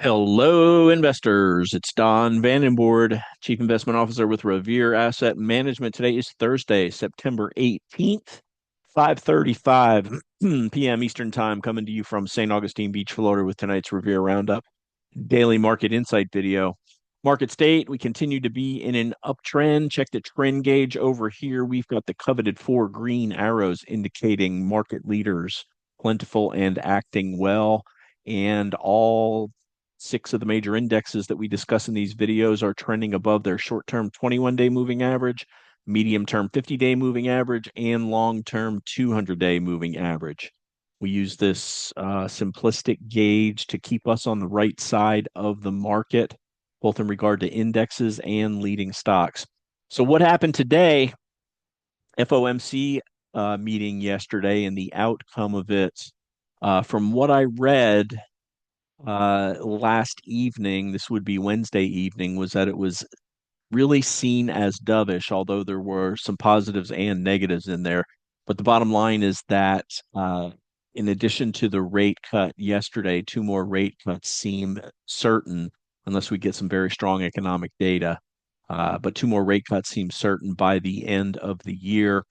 Hello, investors. It's Don Vandenbord, Chief Investment Officer with Revere Asset Management. Today is Thursday, September 18th, 5:35 p.m. Eastern Time, coming to you from St. Augustine Beach, Florida, with tonight's Revere Roundup daily market insight video. Market state, we continue to be in an uptrend. Check the trend gauge over here. We've got the coveted four green arrows indicating market leaders plentiful and acting well. And all six of the major indexes that we discuss in these videos are trending above their short-term 21-day moving average, medium-term 50-day moving average, and long-term 200-day moving average. We use this simplistic gauge to keep us on the right side of the market, both in regard to indexes and leading stocks. So what happened today? FOMC meeting yesterday, and the outcome of it, from what I read last evening, this would be Wednesday evening, was that it was really seen as dovish, although there were some positives and negatives in there. But the bottom line is that in addition to the rate cut yesterday, two more rate cuts seem certain, unless we get some very strong economic data. But two more rate cuts seem certain by the end of the year.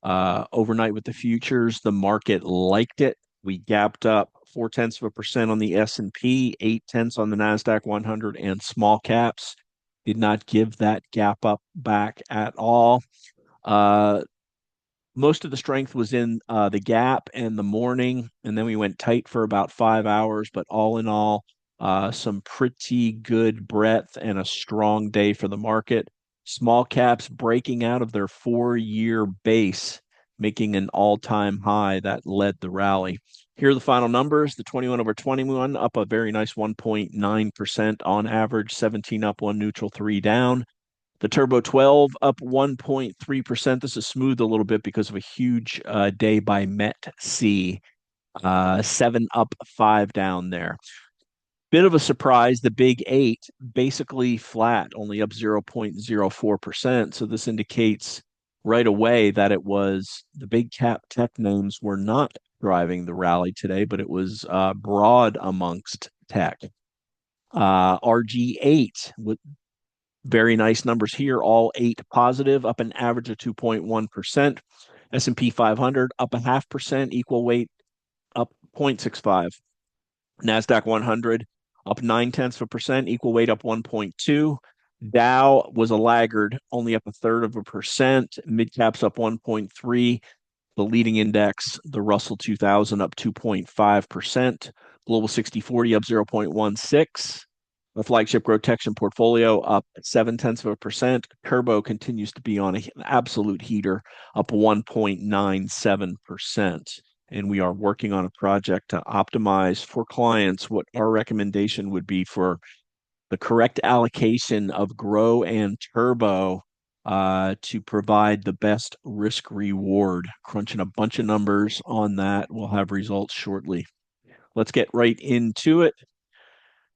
Overnight with the futures, the market liked it. We gapped up 0.4% on the S&P, 0.8 on the NASDAQ 100, and small caps did not give that gap up back at all. Most of the strength was in the gap and the morning, and then we went tight for about 5 hours. But all in all, some pretty good breadth and a strong day for the market. Small caps breaking out of their 4-year base, making an all-time high that led the rally. Here are the final numbers. The 21 over 21 up a very nice 1.9% on average, 17 up, 1 neutral, 3 down. The Turbo 12 up 1.3%. This is smoothed a little bit because of a huge day by MET-C. 7 up, 5 down there. Bit of a surprise, the big eight basically flat, only up 0.04%. So this indicates right away that it was the big cap tech names were not driving the rally today, but it was broad amongst tech. RG8 with very nice numbers here, all 8 positive, up an average of 2.1%. S&P 500 up 0.5%, equal weight up 0.65. NASDAQ 100 up 0.9%, equal weight up 1.2. Dow was a laggard, only up 0.33%. Mid caps up 1.3. The leading index, the Russell 2000, up 2.5%. Global 60/40 up 0.16. The flagship GROTECTION portfolio up 0.7%. Turbo continues to be on an absolute heater, up 1.97%. And we are working on a project to optimize for clients what our recommendation would be for the correct allocation of Grow and Turbo to provide the best risk reward. Crunching a bunch of numbers on that. We'll have results shortly. Let's get right into it.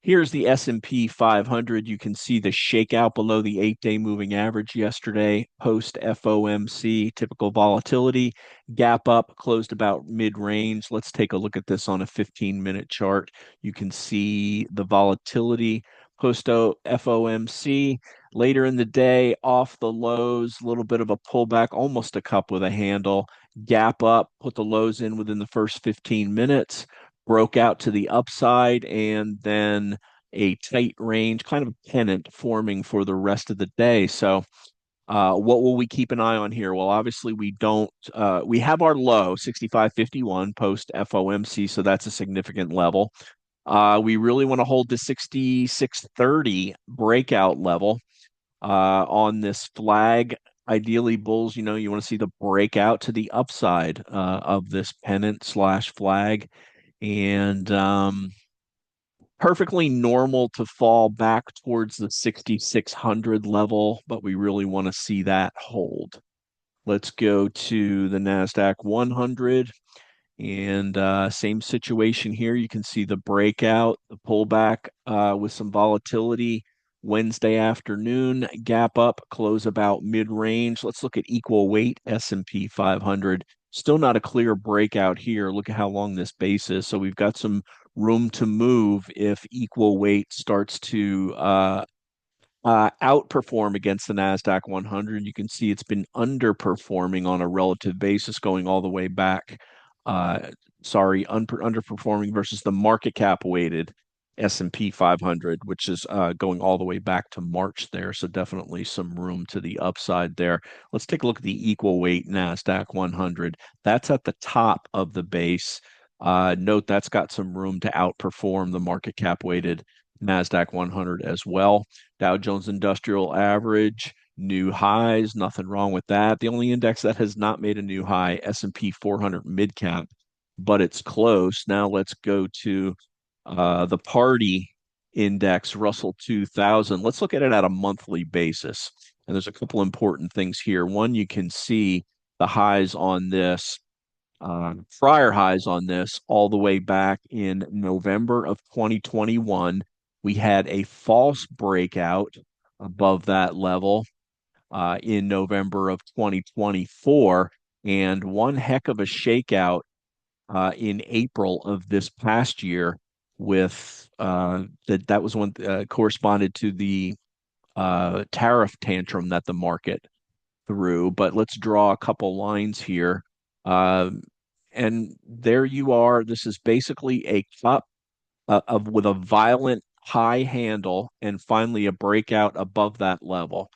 Here's the S&P 500. You can see the shakeout below the 8-day moving average yesterday, post FOMC, typical volatility, gap up, closed about mid-range. Let's take a look at this on a 15-minute chart. You can see the volatility post FOMC. Later in the day, off the lows, a little bit of a pullback, almost a cup with a handle, gap up, put the lows in within the first 15 minutes. Broke out to the upside, and then a tight range, kind of a pennant forming for the rest of the day. So what will we keep an eye on here? Well, obviously we don't, we have our low 65.51 post FOMC, so that's a significant level. We really want to hold the 66.30 breakout level on this flag. Ideally, bulls, you want to see the breakout to the upside of this pennant slash flag. And perfectly normal to fall back towards the 6,600 level, but we really want to see that hold. Let's go to the NASDAQ 100, and same situation here. You can see the breakout, the pullback with some volatility. Wednesday afternoon, gap up, close about mid-range. Let's look at equal weight S&P 500. Still not a clear breakout here. Look at how long this base is. So we've got some room to move if equal weight starts to outperform against the NASDAQ 100. You can see it's been underperforming on a relative basis going all the way back. Uh, Underperforming versus the market cap weighted S&P 500, which is going all the way back to March there. So definitely some room to the upside there. Let's take a look at the equal weight NASDAQ 100. That's at the top of the base. Note that's got some room to outperform the market cap weighted NASDAQ 100 as well. Dow Jones Industrial Average, new highs, nothing wrong with that. The only index that has not made a new high, S&P 400 mid cap, but it's close. Now let's go to the party index, Russell 2000. Let's look at it at a monthly basis. And there's a couple important things here. One, you can see the highs on this, prior highs on this, all the way back in November of 2021. We had a false breakout above that level in November of 2024, and one heck of a shakeout in April of this past year with that was one corresponded to the tariff tantrum that the market threw. But let's draw a couple lines here. And there you are. This is basically a cup with a violent high handle and finally a breakout above that level.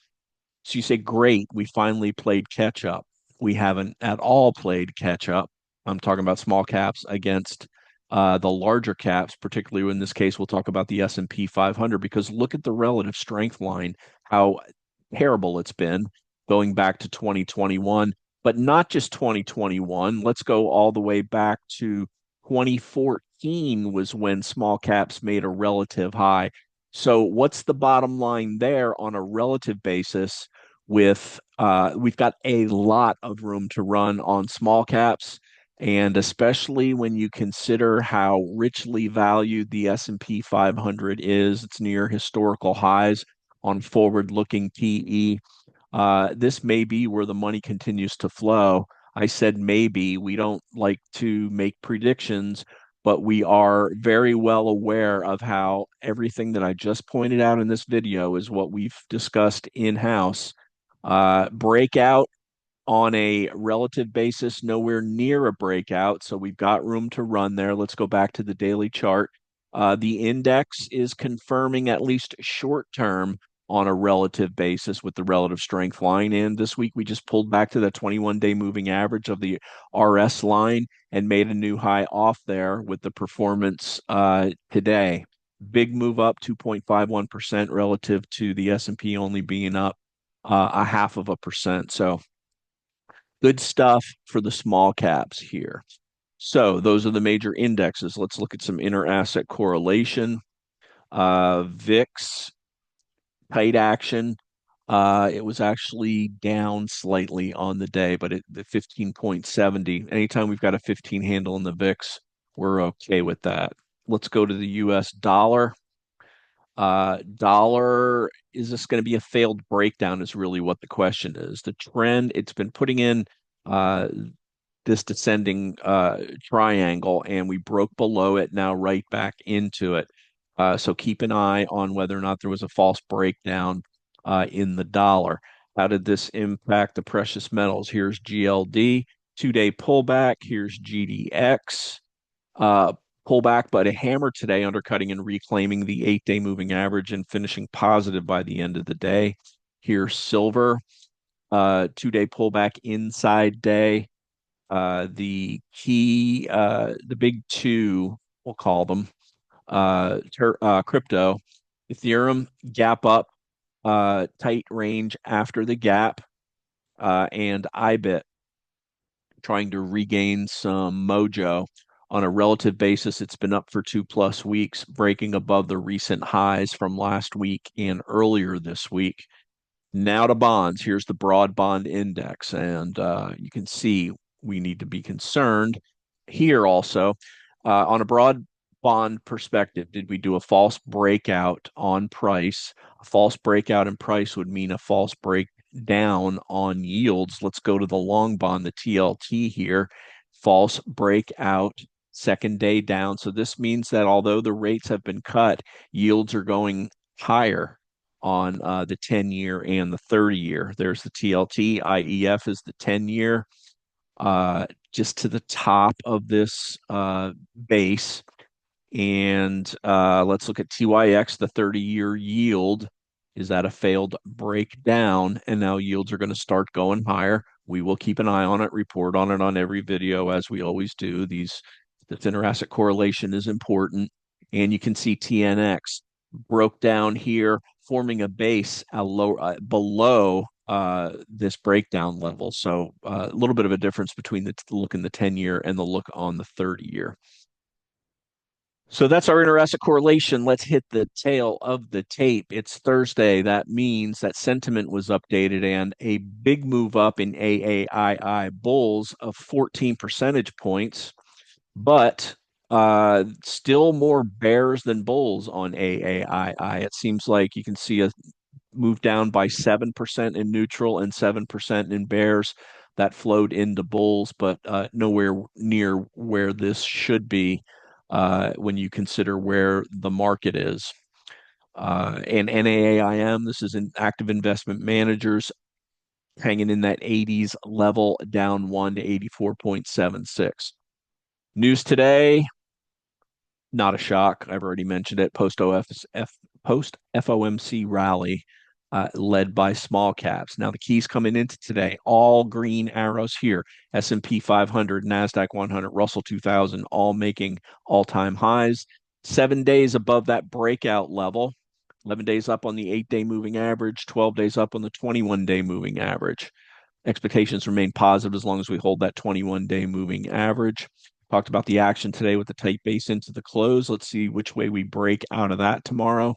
So you say, great, we finally played catch up. We haven't at all played catch up. I'm talking about small caps against the larger caps, particularly in this case, we'll talk about the S&P 500, because look at the relative strength line, how terrible it's been going back to 2021, but not just 2021. Let's go all the way back to 2014 was when small caps made a relative high. So what's the bottom line there on a relative basis? With we've got a lot of room to run on small caps, and especially when you consider how richly valued the S&P 500 is. It's near historical highs on forward-looking PE. This may be where the money continues to flow. I said maybe. We don't like to make predictions, but we are very well aware of how everything that I just pointed out in this video is what we've discussed in-house. Breakout on a relative basis, nowhere near a breakout. So we've got room to run there. Let's go back to the daily chart. The index is confirming at least short term on a relative basis with the relative strength line. And this week we just pulled back to the 21-day moving average of the RS line and made a new high off there with the performance today. Big move up, 2.51% relative to the S&P only being up a 0.5%. So good stuff for the small caps here. So those are the major indexes. Let's look at some inter-asset correlation. VIX, tight action. It was actually down slightly on the day, but the 15.70. Anytime we've got a 15 handle in the VIX, we're okay with that. Let's go to the US dollar. Dollar, is this going to be a failed breakdown is really what the question is. The trend, it's been putting in this descending triangle, and we broke below it, now right back into it. So keep an eye on whether or not there was a false breakdown in the dollar. How did this impact the precious metals? Here's GLD, 2-day pullback. Here's GDX. Pullback, but a hammer today, undercutting and reclaiming the 8-day moving average and finishing positive by the end of the day. Here's silver, 2-day pullback inside day. The key, the big two, we'll call them, crypto, Ethereum, gap up, tight range after the gap, and IBIT trying to regain some mojo. On a relative basis, it's been up for 2+ weeks, breaking above the recent highs from last week and earlier this week. Now to bonds. Here's the broad bond index, and you can see we need to be concerned here also. On a broad bond perspective, did we do a false breakout on price? A false breakout in price would mean a false breakdown on yields. Let's go to the long bond, the TLT here. False breakout second day down. So this means that although the rates have been cut, yields are going higher on the 10-year and the 30-year. There's the TLT. IEF is the 10-year. Just to the top of this base. And let's look at TYX, the 30-year yield is at a failed breakdown, and now yields are going to start going higher. We will keep an eye on it, report on it on every video, as we always do. This interasset correlation is important. And you can see TNX broke down here, forming a base below this breakdown level. So a little bit of a difference between the look in the 10-year and the look on the 30-year. So that's our interasset correlation. Let's hit the tail of the tape. It's Thursday. That means that sentiment was updated and a big move up in AAII bulls of 14 percentage points, but still more bears than bulls on AAII. It seems like you can see a move down by 7% in neutral and 7% in bears. That flowed into bulls, but nowhere near where this should be when you consider where the market is. And NAAIM, this is an active investment managers hanging in that 80s level, down 1 to 84.76. News today, not a shock. I've already mentioned it. Post FOMC rally led by small caps. Now the keys coming into today, all green arrows here. S&P 500, NASDAQ 100, Russell 2000, all making all-time highs. 7 days above that breakout level. 11 days up on the 8-day moving average. 12 days up on the 21-day moving average. Expectations remain positive as long as we hold that 21-day moving average. Talked about the action today with the tight base into the close. Let's see which way we break out of that tomorrow.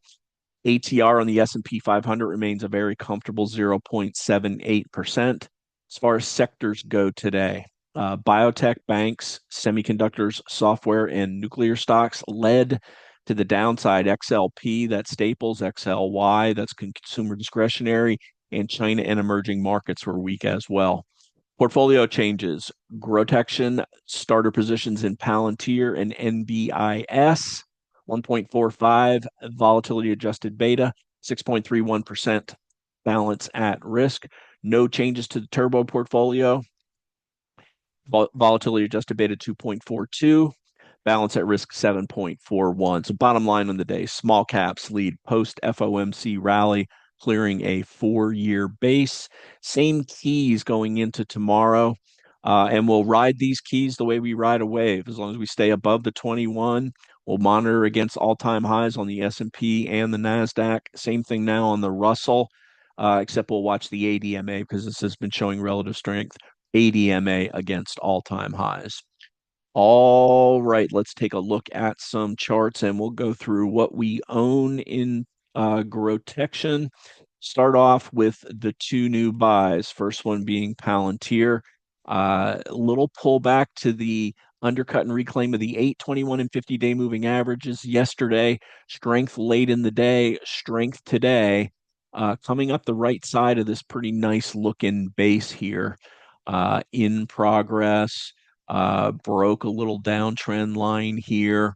ATR on the S&P 500 remains a very comfortable 0.78%. As far as sectors go today, biotech, banks, semiconductors, software, and nuclear stocks led to the downside. XLP, that's staples, XLY, that's consumer discretionary, and China and emerging markets were weak as well. Portfolio changes, GROTECTION, starter positions in Palantir and NBIS, 1.45, volatility adjusted beta, 6.31%, balance at risk. No changes to the turbo portfolio. Volatility adjusted beta 2.42, balance at risk 7.41. So bottom line on the day, small caps lead post FOMC rally, clearing a 4-year base. Same keys going into tomorrow. And we'll ride these keys the way we ride a wave. As long as we stay above the 21, we'll monitor against all-time highs on the S&P and the NASDAQ. Same thing now on the Russell, except we'll watch the ADMA because this has been showing relative strength. ADMA against all-time highs. All right, let's take a look at some charts and we'll go through what we own in GROTECTION. Start off with the two new buys. First one being Palantir. A little pullback to the undercut and reclaim of the 8, 21, and 50-day moving averages yesterday. Strength late in the day, strength today. Coming up the right side of this pretty nice looking base here. In progress. Broke a little downtrend line here.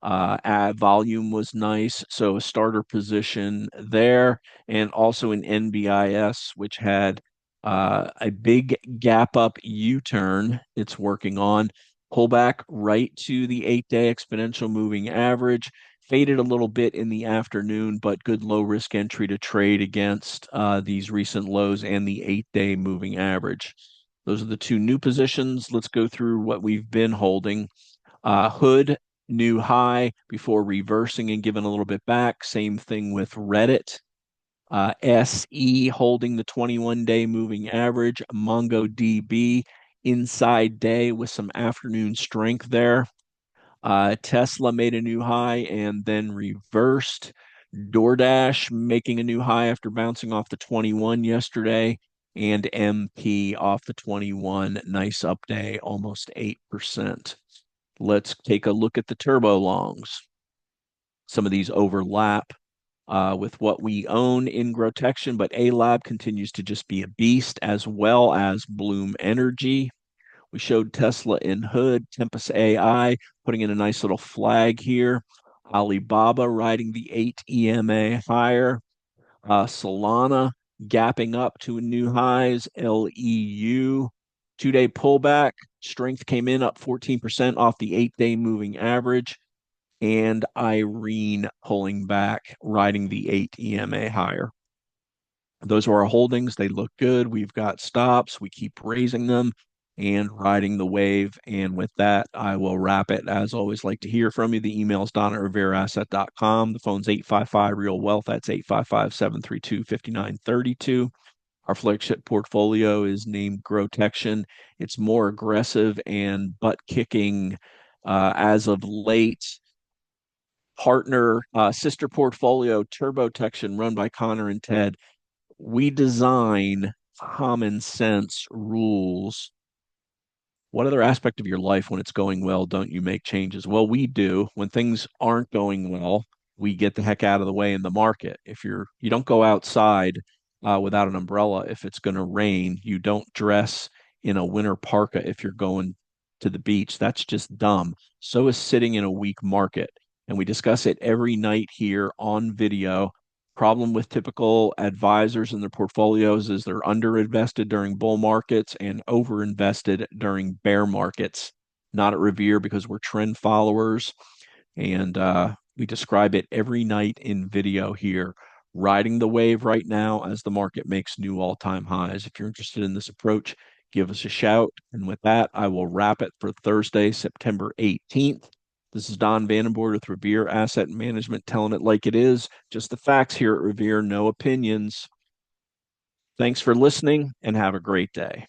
Volume was nice, so a starter position there, and also an NBIS, which had a big gap up U-turn it's working on. Pullback right to the 8-day exponential moving average. Faded a little bit in the afternoon, but good low risk entry to trade against these recent lows and the 8-day moving average. Those are the two new positions. Let's go through what we've been holding. Hood, new high before reversing and giving a little bit back. Same thing with Reddit. SE holding the 21-day moving average. MongoDB inside day with some afternoon strength there. Tesla made a new high and then reversed. DoorDash making a new high after bouncing off the 21 yesterday. And MP off the 21. Nice up day, almost 8%. Let's take a look at the turbo longs. Some of these overlap with what we own in GROTECTION, but A-Lab continues to just be a beast, as well as Bloom Energy. We showed Tesla in Hood, Tempest AI, putting in a nice little flag here. Alibaba riding the 8 EMA higher. Solana gapping up to new highs. LEU 2-day pullback. Strength came in up 14% off the 8-day moving average. And Irene pulling back, riding the 8 EMA higher. Those are our holdings. They look good. We've got stops. We keep raising them and riding the wave. And with that, I will wrap it. As always, like to hear from you. The email is don@revereasset.com. The phone's 855 Real Wealth. That's 855-732-5932. Our flagship portfolio is named GROTECTION. It's more aggressive and butt kicking as of late. Partner sister portfolio TurboTection, run by Connor and Ted. We design common sense rules. What other aspect of your life, when it's going well, don't you make changes? Well, we do. When things aren't going well, we get the heck out of the way in the market. If you don't go outside without an umbrella if it's going to rain. You don't dress in a winter parka if you're going to the beach. That's just dumb. So is sitting in a weak market. And we discuss it every night here on video. Problem with typical advisors and their portfolios is they're underinvested during bull markets and overinvested during bear markets. Not at Revere, because we're trend followers, and we describe it every night in video here. Riding the wave right now as the market makes new all-time highs. If you're interested in this approach, give us a shout. And with that, I will wrap it for Thursday, September 18th. This is Don Vandenbord with Revere Asset Management, telling it like it is. Just the facts here at Revere, no opinions. Thanks for listening and have a great day.